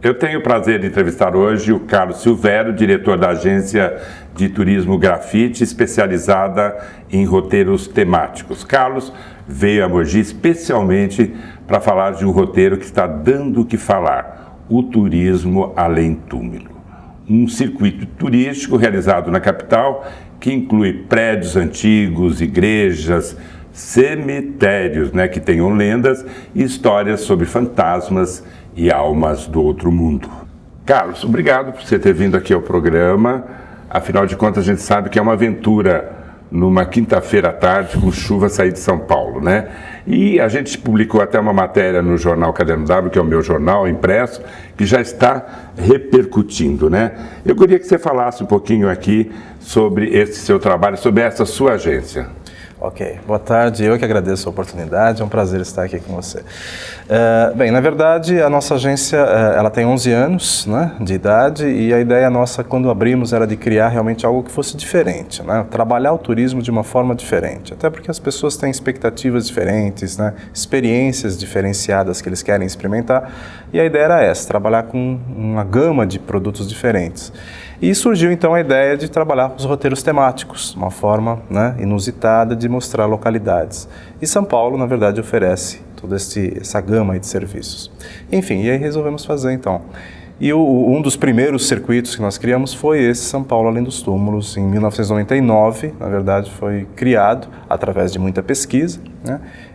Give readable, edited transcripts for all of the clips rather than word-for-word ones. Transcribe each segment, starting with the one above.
Eu tenho o prazer de entrevistar hoje o Carlos Silvério, diretor da agência de turismo Grafite, especializada em roteiros temáticos. Carlos veio a Mogi especialmente para falar de um roteiro que está dando o que falar, o Turismo Além Túmulo. Um circuito turístico realizado na capital que inclui prédios antigos, igrejas, cemitérios, que tenham lendas e histórias sobre fantasmas e almas do outro mundo. Carlos, obrigado por você ter vindo aqui ao programa. Afinal de contas, a gente sabe que é uma aventura numa quinta-feira à tarde com chuva sair de São Paulo, E a gente publicou até uma matéria no jornal Caderno W, que é o meu jornal impresso, que já está repercutindo, Eu queria que você falasse um pouquinho aqui sobre esse seu trabalho, sobre essa sua agência. Ok, boa tarde, eu que agradeço a oportunidade, é um prazer estar aqui com você. Bem, na verdade, a nossa agência ela tem 11 anos de idade e a ideia nossa, quando abrimos, era de criar realmente algo que fosse diferente, trabalhar o turismo de uma forma diferente, até porque as pessoas têm expectativas diferentes, experiências diferenciadas que eles querem experimentar, e a ideia era essa, trabalhar com uma gama de produtos diferentes. E surgiu então a ideia de trabalhar os roteiros temáticos, uma forma inusitada de mostrar localidades. E São Paulo, na verdade, oferece toda essa gama de serviços. Enfim, e aí resolvemos fazer então. E um dos primeiros circuitos que nós criamos foi esse São Paulo Além dos Túmulos, em 1999, na verdade foi criado através de muita pesquisa,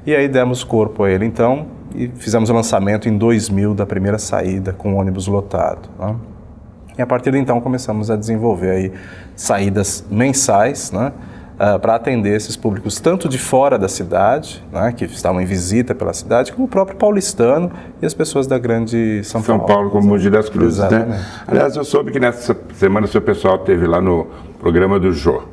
E aí demos corpo a ele então e fizemos o lançamento em 2000 da primeira saída com o ônibus lotado, E a partir de então começamos a desenvolver aí saídas mensais, para atender esses públicos tanto de fora da cidade, que estavam em visita pela cidade, como o próprio paulistano e as pessoas da grande São Paulo. São Paulo, como Mogi das Cruzes, Aliás, eu soube que nessa semana o seu pessoal esteve lá no programa do Jô,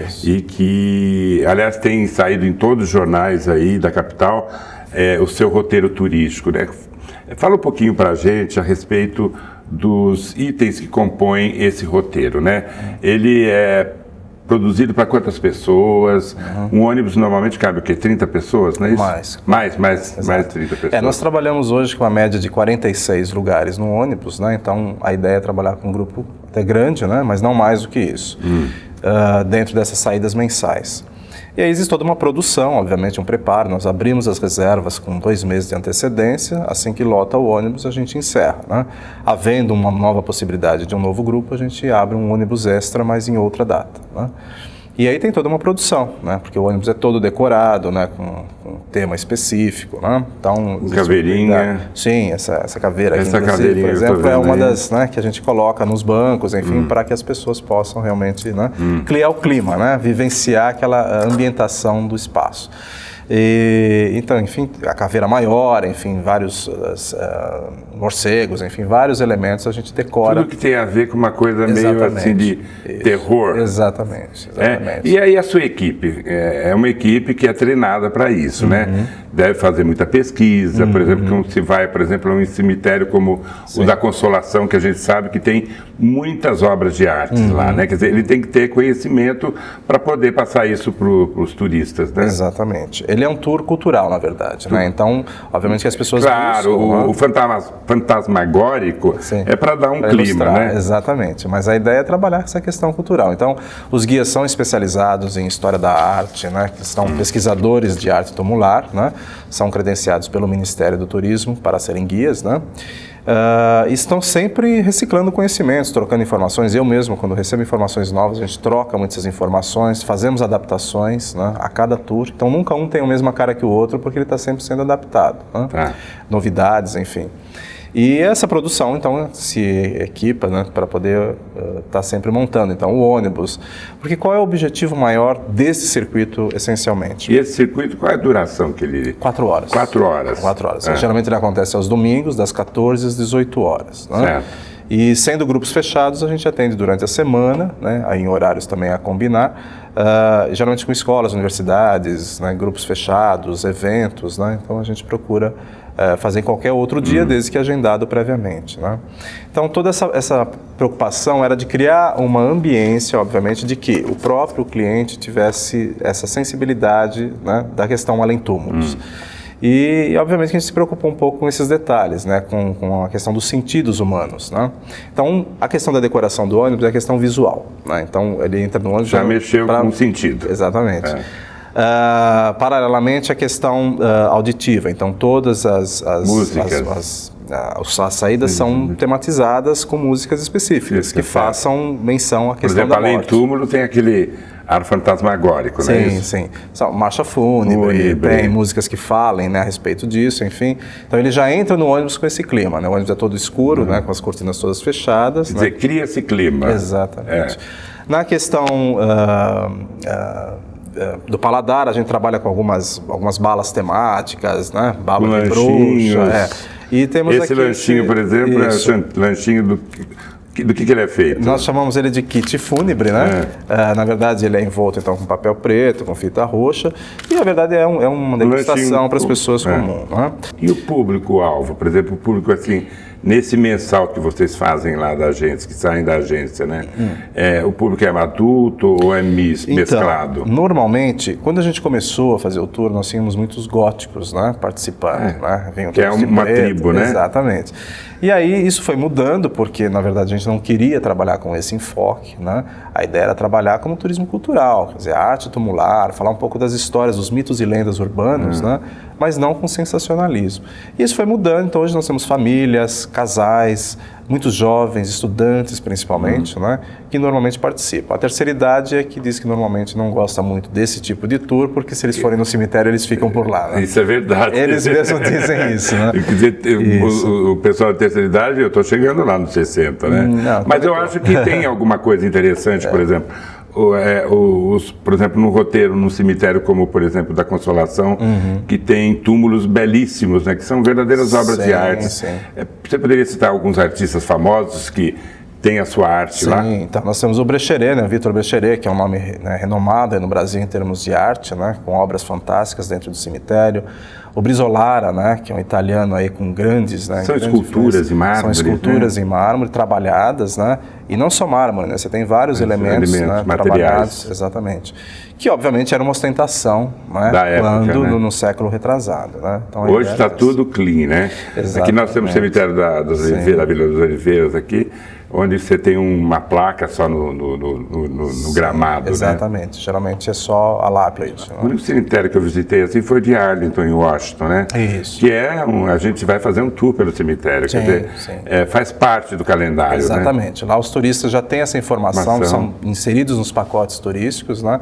Isso. E que, aliás, tem saído em todos os jornais aí da capital o seu roteiro turístico, Fala um pouquinho para a gente a respeito dos itens que compõem esse roteiro, Ele é produzido para quantas pessoas? Um ônibus normalmente cabe o quê? 30 pessoas, não é isso? Mais 30 pessoas. Nós trabalhamos hoje com a média de 46 lugares no ônibus, Então a ideia é trabalhar com um grupo até grande, Mas não mais do que isso, dentro dessas saídas mensais. E aí existe toda uma produção, obviamente, um preparo. Nós abrimos as reservas com 2 meses de antecedência. Assim que lota o ônibus, a gente encerra. Havendo uma nova possibilidade de um novo grupo, a gente abre um ônibus extra, mas em outra data. E aí tem toda uma produção, porque o ônibus é todo decorado, com um tema específico, Então, caveirinha. Sim, essa caveira aqui, essa caveirinha, por exemplo, é uma das que a gente coloca nos bancos, enfim, para que as pessoas possam realmente criar o clima, vivenciar aquela ambientação do espaço. Então, enfim, a caveira maior, enfim, vários morcegos, enfim, vários elementos a gente decora. Tudo que tem a ver com uma coisa meio assim de terror. Exatamente. E aí a sua equipe? É uma equipe que é treinada para isso, Deve fazer muita pesquisa, por exemplo, quando se vai, por exemplo, a um cemitério como o da Consolação, que a gente sabe que tem muitas obras de arte lá, Quer dizer, ele tem que ter conhecimento para poder passar isso para os turistas, Exatamente. Ele é um tour cultural, na verdade, Então, obviamente que as pessoas buscam, o fantasmagórico é para dar um clima, Exatamente, mas a ideia é trabalhar essa questão cultural. Então, os guias são especializados em história da arte, que são pesquisadores de arte tumular, são credenciados pelo Ministério do Turismo para serem guias, estão sempre reciclando conhecimentos, trocando informações. Eu mesmo, quando recebo informações novas, a gente troca muitas informações, fazemos adaptações a cada tour. Então, nunca um tem a mesma cara que o outro, porque ele está sempre sendo adaptado. Novidades, enfim. E essa produção, então, se equipa para poder estar sempre montando. Então, o ônibus. Porque qual é o objetivo maior desse circuito, essencialmente? E esse circuito, qual é a duração que ele... 4 horas. 4 horas. 4 horas. Geralmente ele acontece aos domingos, das 14 às 18 horas. Certo. E sendo grupos fechados, a gente atende durante a semana, aí em horários também a combinar, geralmente com escolas, universidades, grupos fechados, eventos, Então a gente procura fazer em qualquer outro dia, desde que agendado previamente, Então toda essa preocupação era de criar uma ambiência, obviamente, de que o próprio cliente tivesse essa sensibilidade da questão além túmulos. E, obviamente, que a gente se preocupou um pouco com esses detalhes, né? Com a questão dos sentidos humanos, né? Então, a questão da decoração do ônibus é a questão visual, né? Então, ele entra no ônibus... Já mexeu com o sentido. Exatamente. Paralelamente, a questão auditiva. Então, todas as músicas. As saídas são tematizadas com músicas específicas que façam menção à questão da morte. Por exemplo, além túmulo tem aquele ar fantasmagórico, né? Sim. Marcha fúnebre, tem músicas que falem, né, a respeito disso, enfim. Então ele já entra no ônibus com esse clima, né? O ônibus é todo escuro, né, com as cortinas todas fechadas. Quer dizer, cria esse clima. Exatamente. Na questão do paladar, a gente trabalha com algumas balas temáticas, né? Bala de bruxa. E temos esse aqui, lanchinho, por exemplo, é o lanchinho do que ele é feito? Nós chamamos ele de kit fúnebre, né? Na verdade, ele é envolto então com papel preto, com fita roxa, e na verdade é uma degustação para as pessoas comuns. Né? E o público-alvo, por exemplo, o público assim, nesse mensal que vocês fazem lá da agência, que saem da agência, né? O público é adulto ou é mesclado? Então, normalmente, quando a gente começou a fazer o tour, nós tínhamos muitos góticos, né, participando. Né? Que é uma tribo, né? Exatamente. E aí isso foi mudando, porque na verdade a gente não queria trabalhar com esse enfoque, né? A ideia era trabalhar como turismo cultural, quer dizer, arte tumular, falar um pouco das histórias, dos mitos e lendas urbanos, né? Mas não com sensacionalismo. E isso foi mudando, então hoje nós temos famílias, casais, muitos jovens, estudantes principalmente, né, que normalmente participam. A terceira idade é que diz que normalmente não gosta muito desse tipo de tour, porque se eles forem no cemitério, eles ficam por lá. Né? Isso é verdade. Eles mesmos dizem isso. Né? Quer dizer, o pessoal da terceira idade, eu estou chegando lá nos 60, né? Não, mas eu acho que tem alguma coisa interessante, por exemplo. Por exemplo, no roteiro, num cemitério como, por exemplo, da Consolação, que tem túmulos belíssimos, né, que são verdadeiras obras de arte. Você poderia citar alguns artistas famosos que têm a sua arte lá? Sim, então nós temos o Brecheret, né, Vitor Brecheret, que é um nome, né, renomado no Brasil em termos de arte, né, com obras fantásticas dentro do cemitério. O Brizolara, né, que é um italiano aí com grandes... Né, são esculturas em mármore. São esculturas em mármore, trabalhadas, né? E não só mármore, né? Você tem vários elementos, né, trabalhados, exatamente. Que, obviamente, era uma ostentação, né, da época, né? no século retrasado, né? Então, hoje está tudo clean, né? Exatamente. Aqui nós temos o cemitério da Vila dos Oliveiras aqui, onde você tem uma placa só no gramado. Exatamente. Né? Geralmente é só a lápide. O único cemitério que eu visitei assim foi de Arlington, em Washington, né? Isso. Que a gente vai fazer um tour pelo cemitério, quer dizer, faz parte do calendário. Exatamente. Né? Lá os turistas já têm essa informação, são inseridos nos pacotes turísticos, né?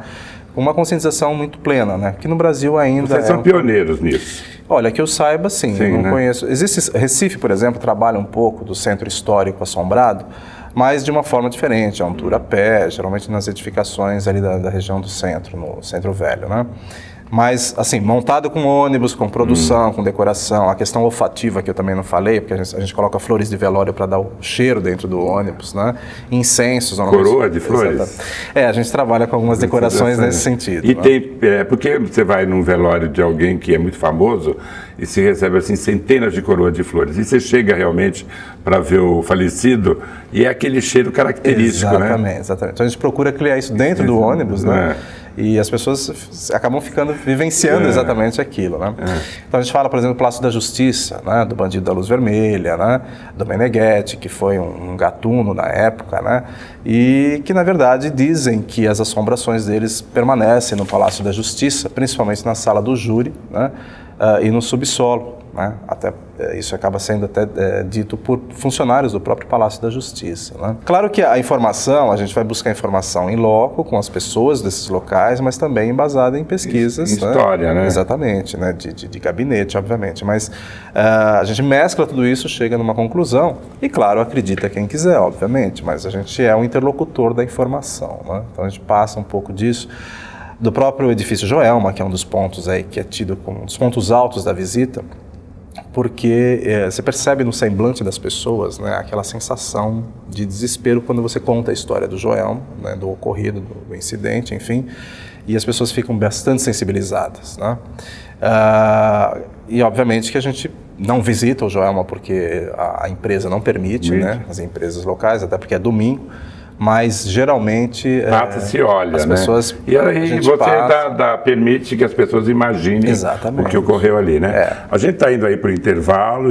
Com uma conscientização muito plena, né? Que no Brasil ainda... Vocês são pioneiros nisso. Olha, que eu saiba, sim. Eu não conheço. Recife, por exemplo, trabalha um pouco do centro histórico assombrado, mas de uma forma diferente. É um tour a pé, geralmente nas edificações ali da região do centro, no Centro Velho, né? Mas, assim, montado com ônibus, com produção, com decoração, a questão olfativa que eu também não falei, porque a gente coloca flores de velório para dar o cheiro dentro do ônibus, né? Incensos. Coroa de flores? A gente trabalha com algumas decorações nesse sentido. E né? tem, porque você vai num velório de alguém que é muito famoso e se recebe, assim, centenas de coroas de flores. E você chega realmente para ver o falecido e é aquele cheiro característico, né? Exatamente. Então a gente procura criar isso dentro do ônibus, né? E as pessoas acabam vivenciando exatamente aquilo, né? Então a gente fala, por exemplo, do Palácio da Justiça, né? Do Bandido da Luz Vermelha, né? Do Meneghetti, que foi um gatuno na época, né? E que, na verdade, dizem que as assombrações deles permanecem no Palácio da Justiça, principalmente na sala do júri, né? E no subsolo, né? Até isso acaba sendo até dito por funcionários do próprio Palácio da Justiça, né? Claro que a informação, a gente vai buscar informação em loco com as pessoas desses locais, mas também embasada em pesquisas. História, né? Exatamente, né? De gabinete, obviamente. Mas a gente mescla tudo isso, chega numa conclusão e, claro, acredita quem quiser, obviamente, mas a gente é um interlocutor da informação, né? Então a gente passa um pouco disso. Do próprio edifício Joelma, que é um dos pontos aí que é tido como um dos pontos altos da visita, porque você percebe no semblante das pessoas, né, aquela sensação de desespero quando você conta a história do Joelma, né, do ocorrido, do incidente, enfim, e as pessoas ficam bastante sensibilizadas, né? E obviamente que a gente não visita o Joelma porque a empresa não permite, né, as empresas locais, até porque é domingo. mas geralmente Se olha, as né? pessoas... E aí você permite que as pessoas imaginem Exatamente. o que ocorreu ali, né? A gente está indo aí para o intervalo.